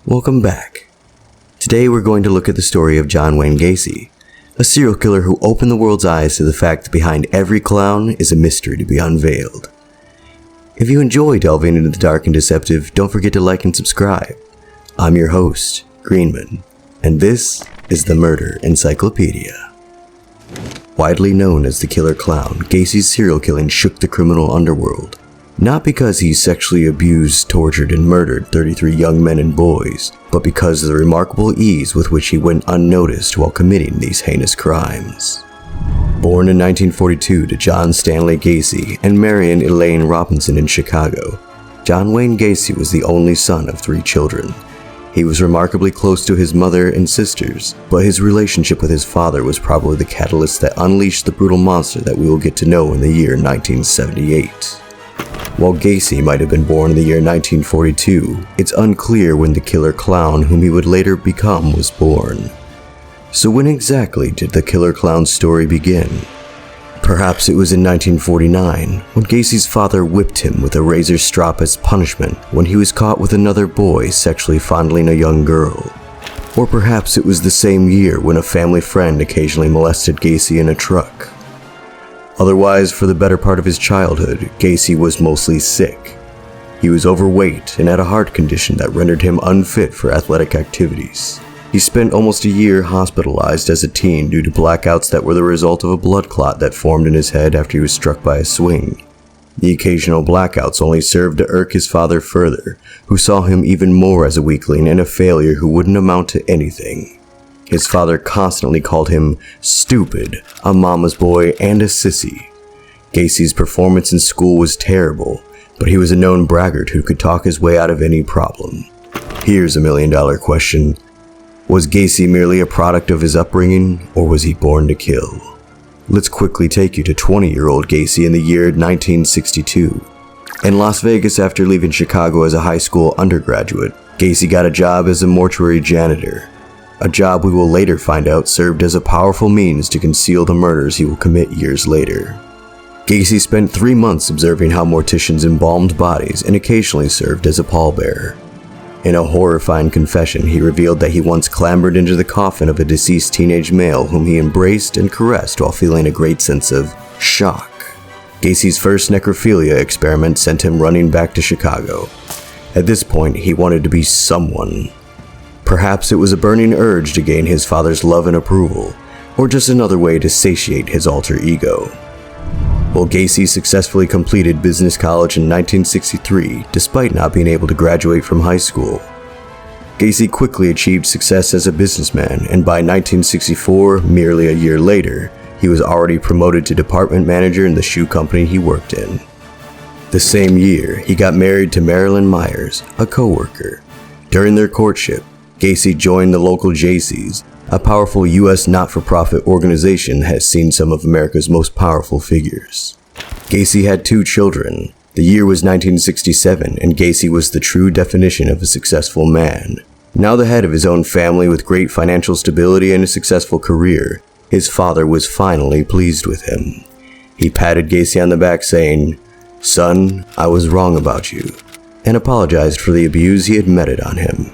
Welcome back. Today we're going to look at the story of John Wayne Gacy, a serial killer who opened the world's eyes to the fact that behind every clown is a mystery to be unveiled. If you enjoy delving into the dark and deceptive, don't forget to like and subscribe. I'm your host, Greenman, and this is the Murder Encyclopedia. Widely known as the Killer Clown, Gacy's serial killing shook the criminal underworld. Not because he sexually abused, tortured, and murdered 33 young men and boys, but because of the remarkable ease with which he went unnoticed while committing these heinous crimes. Born in 1942 to John Stanley Gacy and Marion Elaine Robinson in Chicago, John Wayne Gacy was the only son of 3 children. He was remarkably close to his mother and sisters, but his relationship with his father was probably the catalyst that unleashed the brutal monster that we will get to know in the year 1978. While Gacy might have been born in the year 1942, it's unclear when the killer clown whom he would later become was born. So when exactly did the killer clown's story begin? Perhaps it was in 1949, when Gacy's father whipped him with a razor strop as punishment when he was caught with another boy sexually fondling a young girl. Or perhaps it was the same year when a family friend occasionally molested Gacy in a truck. Otherwise, for the better part of his childhood, Gacy was mostly sick. He was overweight and had a heart condition that rendered him unfit for athletic activities. He spent almost a year hospitalized as a teen due to blackouts that were the result of a blood clot that formed in his head after he was struck by a swing. The occasional blackouts only served to irk his father further, who saw him even more as a weakling and a failure who wouldn't amount to anything. His father constantly called him stupid, a mama's boy, and a sissy. Gacy's performance in school was terrible, but he was a known braggart who could talk his way out of any problem. Here's a million-dollar question. Was Gacy merely a product of his upbringing, or was he born to kill? Let's quickly take you to 20-year-old Gacy in the year 1962. In Las Vegas, after leaving Chicago as a high school undergraduate, Gacy got a job as a mortuary janitor. A job we will later find out served as a powerful means to conceal the murders he will commit years later. Gacy spent 3 months observing how morticians embalmed bodies and occasionally served as a pallbearer. In a horrifying confession, he revealed that he once clambered into the coffin of a deceased teenage male whom he embraced and caressed while feeling a great sense of shock. Gacy's first necrophilia experiment sent him running back to Chicago. At this point, he wanted to be someone. Perhaps it was a burning urge to gain his father's love and approval, or just another way to satiate his alter ego. While Gacy successfully completed business college in 1963, despite not being able to graduate from high school, Gacy quickly achieved success as a businessman, and by 1964, merely a year later, he was already promoted to department manager in the shoe company he worked in. The same year, he got married to Marilyn Myers, a co-worker. During their courtship, Gacy joined the local Jaycees, a powerful U.S. not-for-profit organization that has seen some of America's most powerful figures. Gacy had 2 children. The year was 1967, and Gacy was the true definition of a successful man. Now the head of his own family with great financial stability and a successful career, his father was finally pleased with him. He patted Gacy on the back saying, "Son, I was wrong about you," and apologized for the abuse he had meted on him.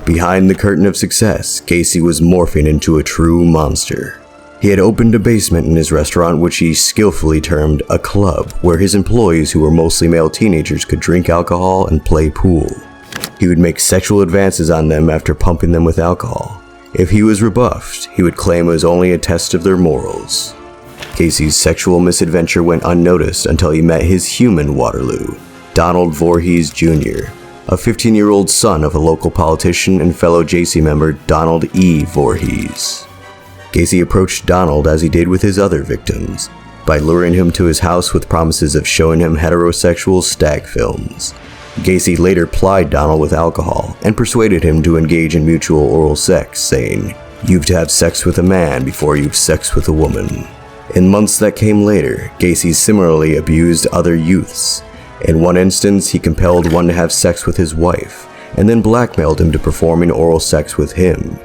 Behind the curtain of success, Gacy was morphing into a true monster. He had opened a basement in his restaurant which he skillfully termed a club, where his employees, who were mostly male teenagers, could drink alcohol and play pool. He would make sexual advances on them after pumping them with alcohol. If he was rebuffed, he would claim it was only a test of their morals. Gacy's sexual misadventure went unnoticed until he met his human Waterloo, Donald Voorhees Jr., a 15-year-old son of a local politician and fellow Jaycee member Donald E. Voorhees. Gacy approached Donald as he did with his other victims, by luring him to his house with promises of showing him heterosexual stag films. Gacy later plied Donald with alcohol and persuaded him to engage in mutual oral sex, saying, "You've to have sex with a man before you've sex with a woman." In months that came later, Gacy similarly abused other youths. In one instance, he compelled one to have sex with his wife, and then blackmailed him to performing oral sex with him.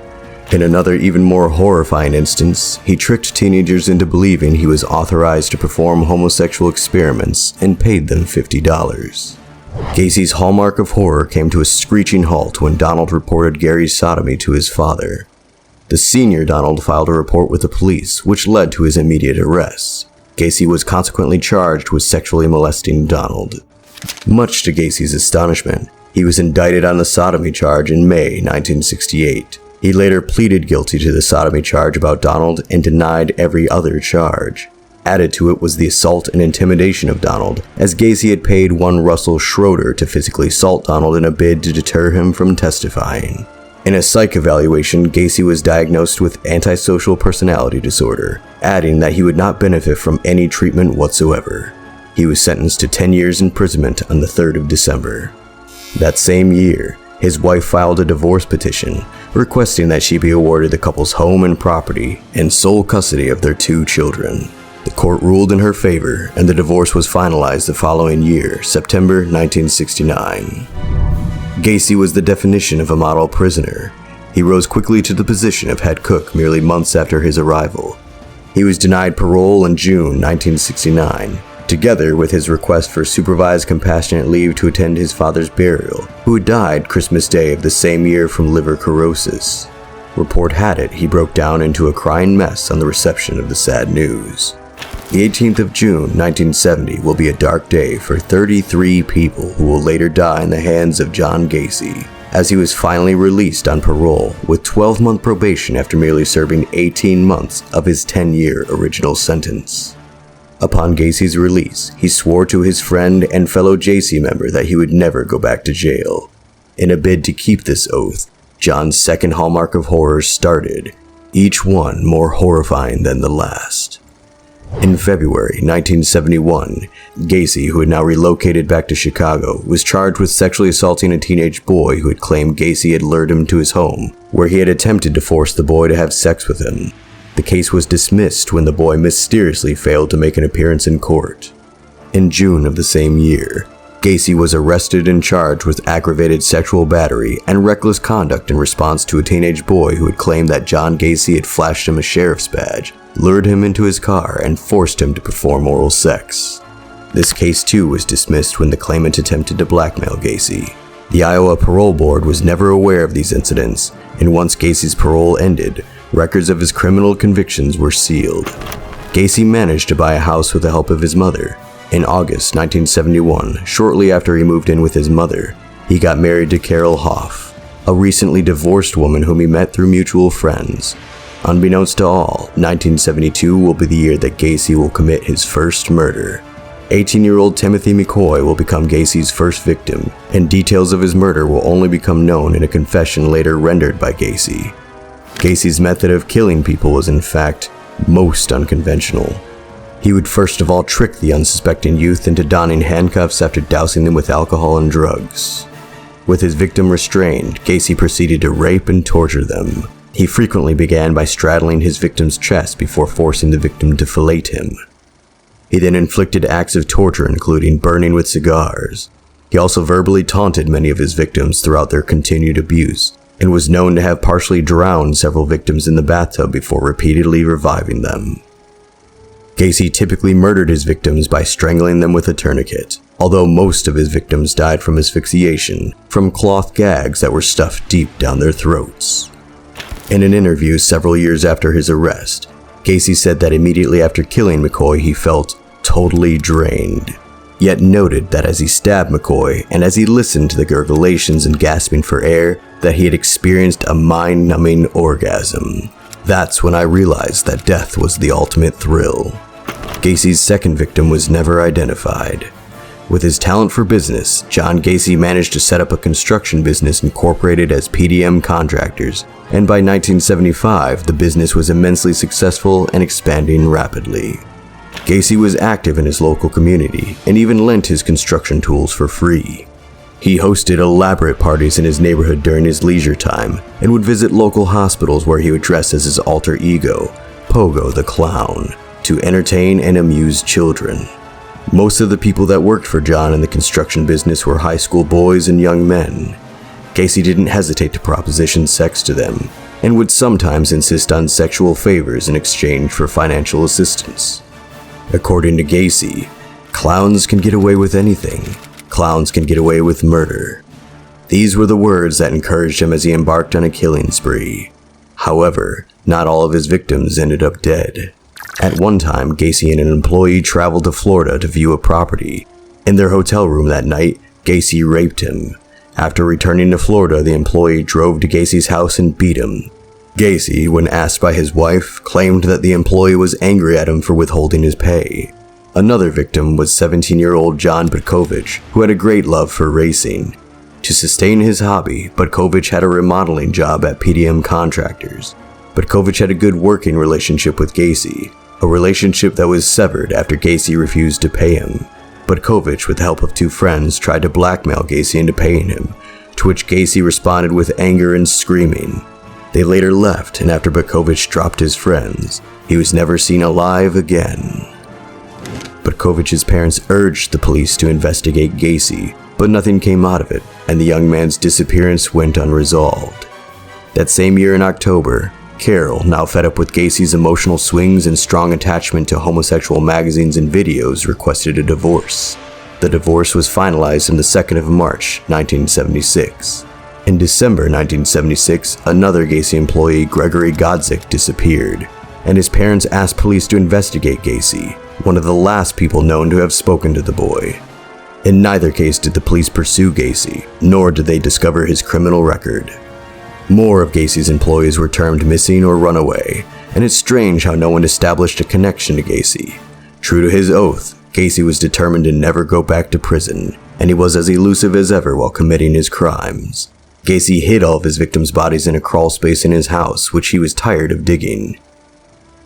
In another, even more horrifying instance, he tricked teenagers into believing he was authorized to perform homosexual experiments and paid them $50. Gacy's hallmark of horror came to a screeching halt when Donald reported Gary's sodomy to his father. The senior Donald filed a report with the police, which led to his immediate arrest. Gacy was consequently charged with sexually molesting Donald. Much to Gacy's astonishment, he was indicted on the sodomy charge in May 1968. He later pleaded guilty to the sodomy charge about Donald and denied every other charge. Added to it was the assault and intimidation of Donald, as Gacy had paid one Russell Schroeder to physically assault Donald in a bid to deter him from testifying. In a psych evaluation, Gacy was diagnosed with antisocial personality disorder, adding that he would not benefit from any treatment whatsoever. He was sentenced to 10 years imprisonment on the 3rd of December. That same year, his wife filed a divorce petition, requesting that she be awarded the couple's home and property and sole custody of their 2 children. The court ruled in her favor, and the divorce was finalized the following year, September 1969. Gacy was the definition of a model prisoner. He rose quickly to the position of head cook merely months after his arrival. He was denied parole in June 1969, together with his request for supervised compassionate leave to attend his father's burial, who had died Christmas Day of the same year from liver cirrhosis. Report had it he broke down into a crying mess on the reception of the sad news. The 18th of June 1970 will be a dark day for 33 people who will later die in the hands of John Gacy, as he was finally released on parole with 12-month probation after merely serving 18 months of his 10-year original sentence. Upon Gacy's release, he swore to his friend and fellow JC member that he would never go back to jail. In a bid to keep this oath, John's second hallmark of horror started, each one more horrifying than the last. In February 1971, Gacy, who had now relocated back to Chicago, was charged with sexually assaulting a teenage boy who had claimed Gacy had lured him to his home, where he had attempted to force the boy to have sex with him. The case was dismissed when the boy mysteriously failed to make an appearance in court. In June of the same year, Gacy was arrested and charged with aggravated sexual battery and reckless conduct in response to a teenage boy who had claimed that John Gacy had flashed him a sheriff's badge, lured him into his car, and forced him to perform oral sex. This case too was dismissed when the claimant attempted to blackmail Gacy. The Iowa Parole Board was never aware of these incidents, and once Gacy's parole ended, records of his criminal convictions were sealed. Gacy managed to buy a house with the help of his mother. In August 1971, shortly after he moved in with his mother, he got married to Carol Hoff, a recently divorced woman whom he met through mutual friends. Unbeknownst to all, 1972 will be the year that Gacy will commit his first murder. 18-year-old Timothy McCoy will become Gacy's first victim, and details of his murder will only become known in a confession later rendered by Gacy. Gacy's method of killing people was in fact most unconventional. He would first of all trick the unsuspecting youth into donning handcuffs after dousing them with alcohol and drugs. With his victim restrained, Gacy proceeded to rape and torture them. He frequently began by straddling his victim's chest before forcing the victim to fillet him. He then inflicted acts of torture including burning with cigars. He also verbally taunted many of his victims throughout their continued abuse, and was known to have partially drowned several victims in the bathtub before repeatedly reviving them. Gacy typically murdered his victims by strangling them with a tourniquet, although most of his victims died from asphyxiation, from cloth gags that were stuffed deep down their throats. In an interview several years after his arrest, Gacy said that immediately after killing McCoy he felt totally drained, yet noted that as he stabbed McCoy and as he listened to the gurgulations and gasping for air, that he had experienced a mind-numbing orgasm. That's when I realized that death was the ultimate thrill. Gacy's second victim was never identified. With his talent for business, John Gacy managed to set up a construction business incorporated as PDM Contractors, and by 1975, the business was immensely successful and expanding rapidly. Gacy was active in his local community and even lent his construction tools for free. He hosted elaborate parties in his neighborhood during his leisure time and would visit local hospitals where he would dress as his alter ego, Pogo the Clown, to entertain and amuse children. Most of the people that worked for John in the construction business were high school boys and young men. Gacy didn't hesitate to proposition sex to them, and would sometimes insist on sexual favors in exchange for financial assistance. According to Gacy, clowns can get away with anything. clowns can get away with murder. These were the words that encouraged him as he embarked on a killing spree. However, not all of his victims ended up dead. At one time, Gacy and an employee traveled to Florida to view a property. In their hotel room that night, Gacy raped him. After returning to Florida, the employee drove to Gacy's house and beat him. Gacy, when asked by his wife, claimed that the employee was angry at him for withholding his pay. Another victim was 17-year-old John Butkovich, who had a great love for racing. To sustain his hobby, Butkovich had a remodeling job at PDM Contractors. Butkovich had a good working relationship with Gacy, a relationship that was severed after Gacy refused to pay him. Butkovich, with the help of two friends, tried to blackmail Gacy into paying him, to which Gacy responded with anger and screaming. They later left, and after Butkovich dropped his friends, he was never seen alive again. Butkovich's parents urged the police to investigate Gacy, but nothing came out of it, and the young man's disappearance went unresolved. That same year in October, Carol, now fed up with Gacy's emotional swings and strong attachment to homosexual magazines and videos, requested a divorce. The divorce was finalized on the 2nd of March, 1976. In December 1976, another Gacy employee, Gregory Godzik, disappeared, and his parents asked police to investigate Gacy, one of the last people known to have spoken to the boy. In neither case did the police pursue Gacy, nor did they discover his criminal record. More of Gacy's employees were termed missing or runaway, and it's strange how no one established a connection to Gacy. True to his oath, Gacy was determined to never go back to prison, and he was as elusive as ever while committing his crimes. Gacy hid all of his victims' bodies in a crawl space in his house, which he was tired of digging.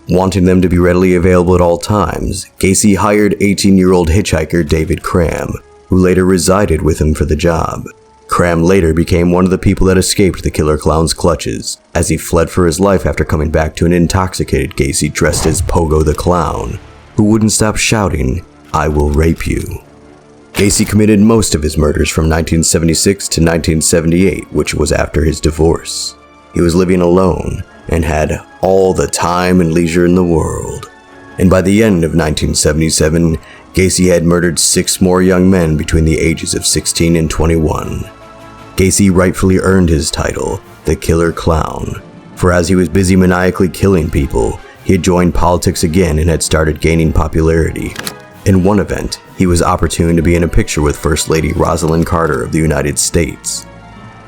Wanting them to be readily available at all times, Gacy hired 18-year-old hitchhiker David Cram, who later resided with him for the job. Cram later became one of the people that escaped the killer clown's clutches, as he fled for his life after coming back to an intoxicated Gacy dressed as Pogo the Clown, who wouldn't stop shouting, "I will rape you." Gacy committed most of his murders from 1976 to 1978, which was after his divorce. He was living alone and had all the time and leisure in the world. And by the end of 1977, Gacy had murdered 6 more young men between the ages of 16 and 21. Gacy rightfully earned his title, the Killer Clown, for as he was busy maniacally killing people, he had joined politics again and had started gaining popularity. In one event, he was opportune to be in a picture with First Lady Rosalind Carter of the United States.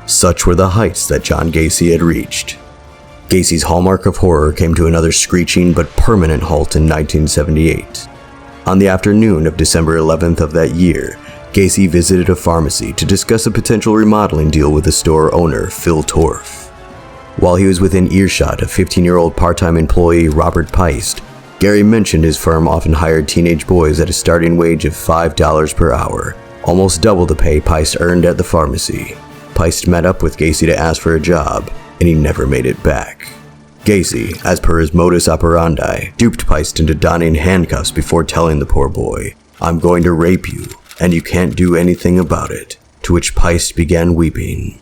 Such were the heights that John Gacy had reached. Gacy's hallmark of horror came to another screeching but permanent halt in 1978. On the afternoon of December 11th of that year, Gacy visited a pharmacy to discuss a potential remodeling deal with the store owner, Phil Torf. While he was within earshot of 15-year-old part-time employee Robert Peist, Gary mentioned his firm often hired teenage boys at a starting wage of $5 per hour, almost double the pay Peist earned at the pharmacy. Peist met up with Gacy to ask for a job, and he never made it back. Gacy, as per his modus operandi, duped Peist into donning handcuffs before telling the poor boy, "I'm going to rape you, and you can't do anything about it," to which Peist began weeping.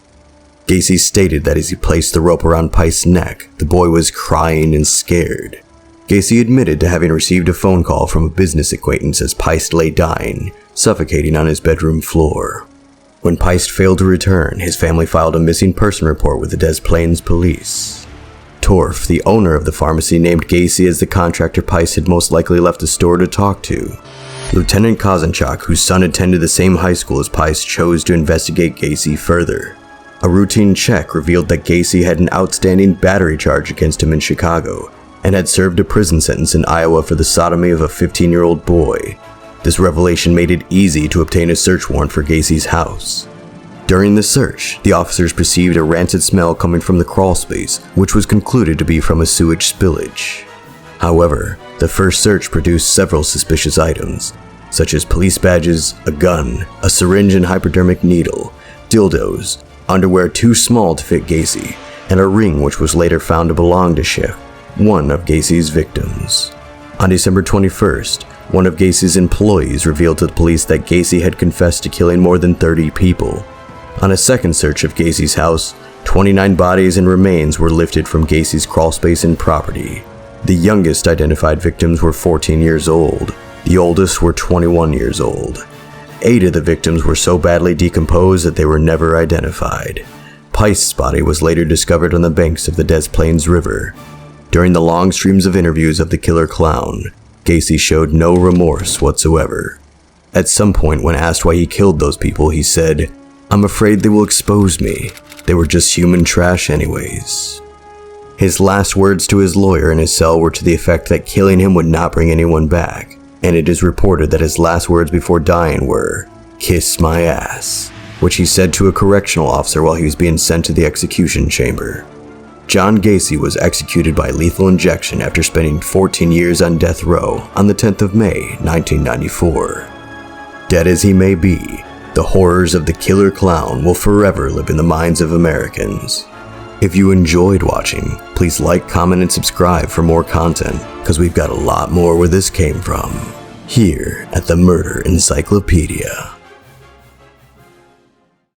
Gacy stated that as he placed the rope around Peist's neck, the boy was crying and scared. Gacy admitted to having received a phone call from a business acquaintance as Peist lay dying, suffocating on his bedroom floor. When Peist failed to return, his family filed a missing person report with the Des Plaines police. Torf, the owner of the pharmacy, named Gacy as the contractor Peist had most likely left the store to talk to. Lieutenant Kazanchak, whose son attended the same high school as Peist, chose to investigate Gacy further. A routine check revealed that Gacy had an outstanding battery charge against him in Chicago, and had served a prison sentence in Iowa for the sodomy of a 15-year-old boy. This revelation made it easy to obtain a search warrant for Gacy's house. During the search, the officers perceived a rancid smell coming from the crawl space, which was concluded to be from a sewage spillage. However, the first search produced several suspicious items, such as police badges, a gun, a syringe and hypodermic needle, dildos, underwear too small to fit Gacy, and a ring which was later found to belong to Schiff, one of Gacy's victims. On December 21st, one of Gacy's employees revealed to the police that Gacy had confessed to killing more than 30 people. On a second search of Gacy's house, 29 bodies and remains were lifted from Gacy's crawlspace and property. The youngest identified victims were 14 years old. The oldest were 21 years old. 8 of the victims were so badly decomposed that they were never identified. Pice's body was later discovered on the banks of the Des Plaines River. During the long streams of interviews of the killer clown, Gacy showed no remorse whatsoever. At some point, when asked why he killed those people, he said, "I'm afraid they will expose me. They were just human trash anyways." His last words to his lawyer in his cell were to the effect that killing him would not bring anyone back, and it is reported that his last words before dying were, "Kiss my ass," which he said to a correctional officer while he was being sent to the execution chamber. John Gacy was executed by lethal injection after spending 14 years on death row on the 10th of May, 1994. Dead as he may be, the horrors of the killer clown will forever live in the minds of Americans. If you enjoyed watching, please like, comment, and subscribe for more content, because we've got a lot more where this came from, here at the Murder Encyclopedia.